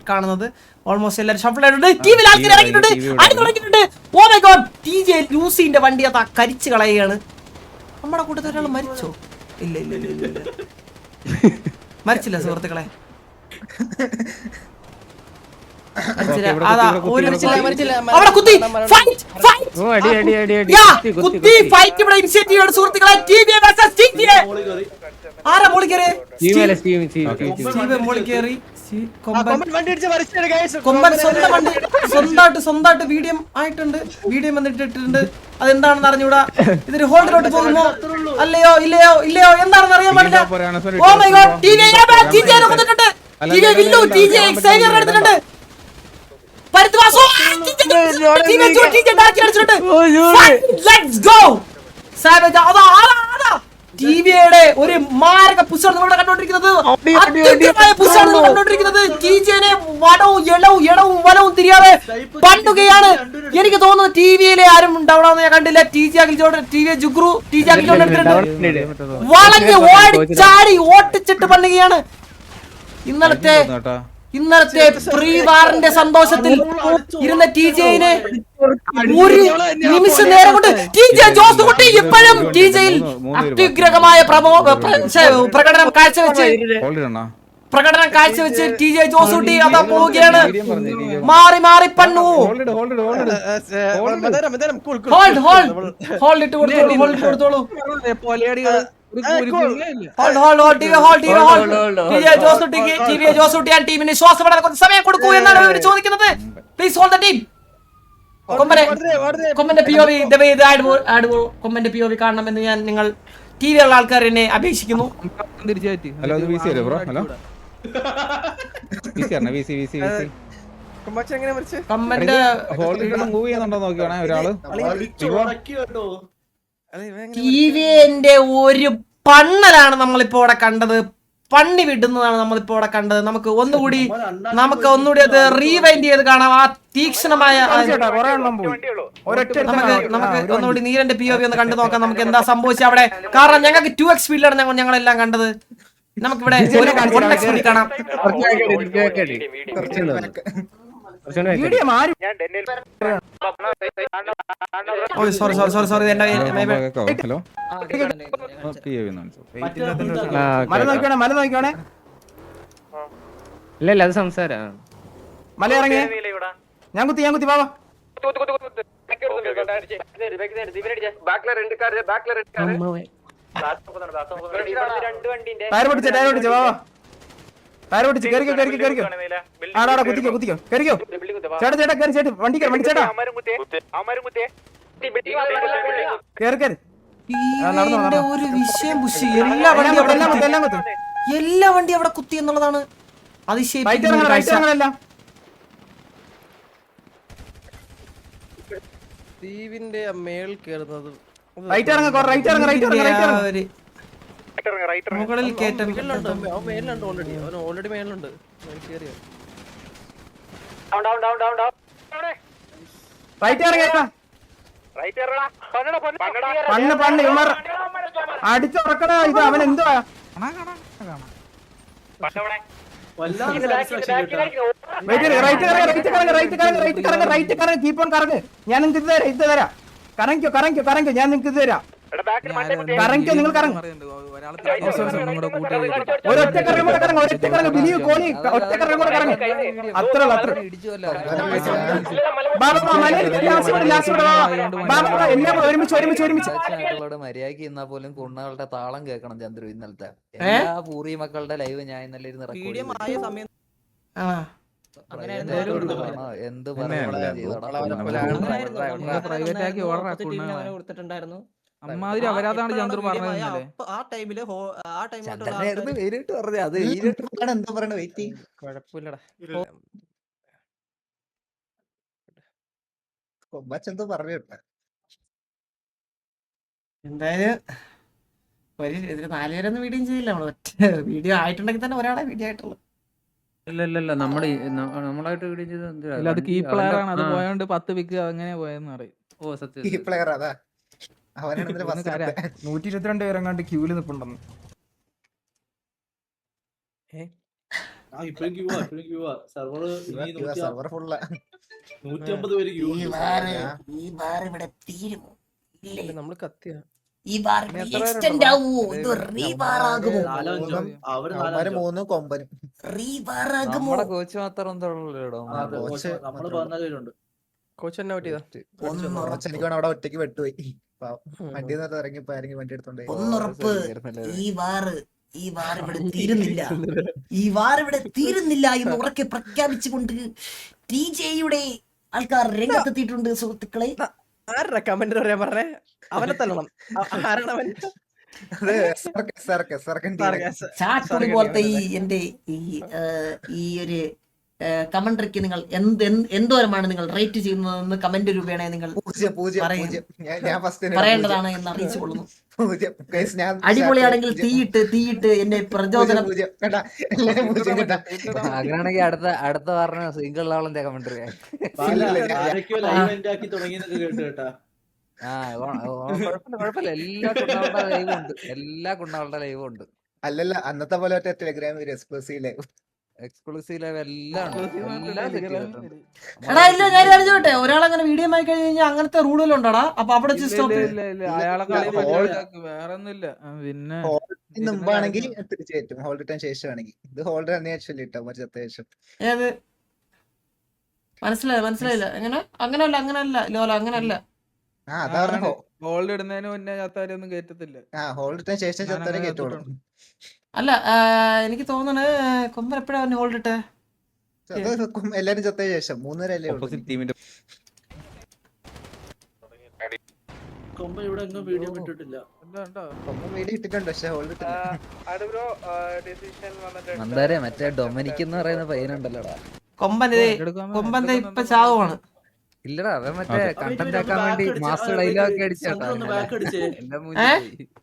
കാണുന്നത്. ഓൾമോസ്റ്റ് എല്ലാവരും ഷഫിൾ ആയിട്ടുണ്ട്. ടീമിൽ ആൾക്കാർ ഇറങ്ങിയിട്ടുണ്ട്, അടി തുടങ്ങിയിട്ടുണ്ട്. ഓ മൈ ഗോഡ്, ടിജെ ലൂസിന്റെ വണ്ടി അത് കരിച്ചു കളയുകയാണ്. നമ്മുടെ കൂട്ടത്തിൽ ഒരാൾ മരിച്ചോ? ഇല്ല ഇല്ല ഇല്ല ഇല്ല ഇല്ല, മരിച്ചില്ല സുഹൃത്തുക്കളെ. ആരാ മോളി കയറി? കൊമ്പൻ സ്വന്തമായിട്ട് വീഡിയോ ആയിട്ടുണ്ട്, വീഡിയോ വന്നിട്ടിട്ടുണ്ട്. അതെന്താണെന്ന് അറിഞ്ഞൂടാ. ഇതൊരു ഹോൾഡിലോട്ട് പോകുമോ അല്ലയോ ഇല്ലയോ ഇല്ലയോ എന്താണെന്ന് അറിയാൻ പാടില്ല. ഓ മൈ ഗോഡ്, എടുത്തിട്ടുണ്ട്. ടിവിയുടെ ഒരു മാരക പുഷാണ് നമ്മളിവിടെ കണ്ടോണ്ടിരിക്കുന്നത്. ടിജിനെ വടവും ഇടവും വലവും തിരിയാതെ പണ്ടുകയാണ്. എനിക്ക് തോന്നുന്നു ടിവിയിലെ ആരും ഉണ്ടാവണമെന്ന് ഞാൻ കണ്ടില്ല. വളഞ്ഞ് ഓടിച്ചാടി ഓട്ടിച്ചിട്ട് പണ്ടുകയാണ്. ഇന്നലത്തെ പ്രീ വാറിന്റെ സന്തോഷത്തിൽ ഇരുന്ന ടിജെയിനെ ഒരു നിമിഷ നേരം കൊണ്ട് ടിജെ ജോസുകുട്ടി ഇപ്പോഴും ടിജെയിൽ അത്യുഗ്രഹമായ പ്രകടനം കാഴ്ചവെച്ച് ടിജെ ജോസുകുട്ടി അതാ പോവുകയാണ്. മാറി മാറി പണ്ണു. ഹോൾഡ് ഇട്ട് കൊടുത്തോളൂ. ടീമിന് ശ്വാസപ്പെടാൻ കുറച്ച് സമയം കൊടുക്കൂ എന്നാണ് ഇവർ ചോദിക്കുന്നത്. Please hold the team. കൊമ്പന്റെ POV കാണണമെന്ന് ഞാൻ നിങ്ങൾ ടിവിയുള്ള ആൾക്കാർ എന്നെ അപേക്ഷിക്കുന്നു. ടിവിന്റെ ഒരു പണ്ണലാണ് നമ്മളിപ്പോ ഇവിടെ കണ്ടത്. പണ്ണി വിടുന്നതാണ് നമ്മളിപ്പോ ഇവിടെ കണ്ടത്. നമുക്ക് ഒന്നുകൂടി അത് റീവൈൻഡ് ചെയ്ത് കാണാം. ആ തീക്ഷ്ണമായ നമുക്ക് ഒന്നുകൂടി നീരന്റെ POV ഒന്ന് കണ്ടു നോക്കാം. നമുക്ക് എന്താ സംഭവിച്ചത് അവിടെ. കാരണം ഞങ്ങൾക്ക് 2x സ്പീഡിലാണ് ഞങ്ങളെല്ലാം കണ്ടത്. നമുക്കിവിടെ 1x സ്പീഡിൽ കാണാം. സോറി മല നോക്കിക്കോണേ. ഇല്ല അത് സംസാരം. മല ഇറങ്ങി ഞാൻ കുത്തി ബാബാ. ടയർ പൊട്ടിച്ച ബാബാ. ടയർ പൊട്ടിച്ച് കേറിക്കോ. ആടാ കുത്തിക്കോ കേറിക്കോ. ചേട്ടാ കേറി വണ്ടി ചേട്ടാ കേറി. ഒരു വിഷയം പുഷി എല്ലാ വണ്ടി അവിടെ കുത്തി എന്നുള്ളതാണ് അതിശയം. ദ്വീപിന്റെ മേൽ കേറുന്നത് മുകളിൽ കേട്ടം ഓൾറെഡി മേലുണ്ട്. അടിച്ചുറക്കണ ഇത് അവൻ എന്തുവാ കീപ്പ് ഓൺ കറങ്ങ്. ഞാൻ നിങ്ങൾക്ക് ഇത് തരാം. കറങ്ങിക്കോ ഞാൻ നിങ്ങൾക്ക് ഇത് തരാം. കറങ്ങിക്കോ നിങ്ങൾ കറങ്ങും. ഒരൊറ്റ കറങ്ങ് ബിലിയോ കോലി ഒറ്റ കറങ്ങും കൂടെ കറങ്ങും. അത്ര എല്ലാം ഒരുമിച്ച് മര്യാദക്ക് ഇന്നാ പോലും കുണ്ണകളുടെ താളം കേൾക്കണം. ചന്ദ്രു ഇന്നലത്തെ എല്ലാ പൂറി മക്കളുടെ ലൈവ് ഞാൻ ഇന്നലെ ഇരുന്ന് റെക്കോർഡ് എന്ത് കൊടുത്തിട്ടുണ്ടായിരുന്നു. അമ്മാതിരി അപരാധാണ് ചന്ദ്രു പറഞ്ഞത്. ആ ടൈമില് നേരിട്ട് പറഞ്ഞത് അത് എന്താ പറയണ വെയിറ്റ് കുഴപ്പമില്ലടാ. കൊമ്പച്ചെന്തോ പറഞ്ഞു. എന്തായാലും ഒരു 4 പേരൊന്നും വീഡിയോ ചെയ്തില്ല. നമ്മള് ഒറ്റ വീഡിയോ ആയിട്ടുണ്ടെങ്കിൽ തന്നെ ഒരാളെ വീഡിയോ ആയിട്ടുള്ളൂ. ഇല്ല നമ്മളായിട്ട് വീഡിയോ ചെയ്ത് അത് കീ പ്ലെയർ ആണ്. അത് പോയോണ്ട് 10 വിക്ക് അങ്ങനെ പോയെന്ന് പറയും. ഓ സത്യം 122 പേരെങ്ങാണ്ട് ക്യൂല് നിൽപ്പുണ്ടെന്ന്. ഇപ്പഴും ക്യൂ ആ സെർവർ സെർവർ ഫുള്ള 150 പേര് ക്യൂ ഈ ബാർ ഇവിടെ തീരുമോ ഇല്ലേ നമ്മള് കത്തിയ ഈ ബാർ എക്സ്റ്റെൻഡ് ആവുമോ ഇത് റീബാർ ആകുമോ അവര് 3 കൊമ്പനും റീബാർ ആകുമോ നമ്മുടെ കോച്ച് മാത്രം എന്തോ ഉള്ളൂടോ നമ്മള് 14 പേരുണ്ട്. കോച്ച് തന്നെ പറ്റിയതാ എനിക്ക് വേണം അവിടെ ഒറ്റയ്ക്ക് വെട്ടുപോയി വണ്ടിയിൽ നിന്ന് ഇറങ്ങിപ്പോ ആരെങ്കിലും വണ്ടി എടുത്തോണ്ടേ ഒന്നുറപ്പ് ഈ വാർ ഇവിടെ തീരുന്നില്ല ഈ വാർ ഇവിടെ തീരുന്നില്ല എന്ന് ഉറക്കെ പ്രഖ്യാപിച്ചുകൊണ്ട് ടിജെയുടെ ആൾക്കാർ രംഗത്തെത്തിയിട്ടുണ്ട് സുഹൃത്തുക്കളെ. ആരുടെ കമന്റ് പറയാൻ പറഞ്ഞേ അവനെ തല്ലണം ആരാണ് അവൻ ചാട്ടുളി പോലത്തെ ഈ എന്റെ ഈ ഒരു കമന്ററിക്ക് നിങ്ങൾ എന്തോരമാണ് നിങ്ങൾ റേറ്റ് ചെയ്യുന്നതെന്ന് കമന്റ് രൂപേണ നിങ്ങൾ പറയേണ്ടതാണ് എന്ന് അറിയിച്ചു കൊള്ളുന്നു. അടിപൊളിയാണെങ്കിൽ തീയിട്ട് എന്നെ പ്രചോദനം. അങ്ങനെയാണെങ്കിൽ അടുത്ത പറഞ്ഞ സിംഗിൾ ആളെന്റെ കമന്ററി ആരൊക്കെയോ ലൈവ് എൻഡ് ആക്കി തുടങ്ങിയെന്നൊക്കെ കേട്ടു കേട്ടാ. കുഴപ്പമില്ല എല്ലാ കുണ്ണാളുടെ ലൈവും ഉണ്ട് എല്ലാ കുണ്ണാളുടെ ലൈവും ഉണ്ട്. അല്ലല്ല അന്നത്തെ പോലെ ടെലിഗ്രാം എക്സ്ക്ലൂസീവ് ലൈവ് എല്ലാം ഉണ്ട് എല്ലാം സെറ്റ് ചെയ്തിട്ടുണ്ട്. എടാ ഇല്ല ഞാൻ ചോദിച്ചോട്ടെ ഒരാളങ്ങനെ വീഡിയോ ആയി കഴിഞ്ഞ് കഴിഞ്ഞാൽ അങ്ങനത്തെ റൂളുകളുണ്ടോടാ? അപ്പൊ അവിടെ സ്റ്റോപ്പ് അയാളെ വേറെ ഒന്നുമില്ല. പിന്നെ മുമ്പാണെങ്കിൽ തീർച്ചയായിട്ടും ഹോൾഡ് ടൈം ശേഷമാണെങ്കിൽ ഇത് ഹോൾഡ് തന്നെ ആക്ച്വലി ഇട്ടോ ചത്ത ശേഷം ഏത് മനസ്സിലായില്ല എങ്ങനെ അങ്ങനല്ല ലോല അങ്ങനല്ല. ഗോൾഡ് ഇടുന്നതിന് മുന്നേ ചത്താരൊന്നും കേറ്റത്തില്ല. ഹോൾഡ് ടൈം ശേഷം ചത്തവരെ കേട്ടോളൂ. അല്ല എനിക്ക് തോന്നണ് കൊമ്പൻ എപ്പോഴാ ഹോൾഡ് ഇട്ടെ? എല്ലാരും ചത്ത ശേഷം 3:30 കൊമ്പ ഇവിടെ എങ്ങും വീഡിയോ ഇട്ടിട്ടില്ല. വീഡിയോ ഇട്ടിട്ടുണ്ട് പക്ഷെ ഹോൾഡ് മന്ദാരെ മറ്റേ ഡൊമിനിക് എന്ന് പറയുന്ന പയ്യനുണ്ടല്ലോടാ കൊമ്പന്റെ ഇപ്പൊ ചാവുമാണ്. ഇല്ലടാ അവൻ മറ്റേ കണ്ടന്റ് ആക്കാൻ വേണ്ടി മാസ്റ്റർ ഡയലോഗ് ഒക്കെ അടിച്ചാട്ടാ.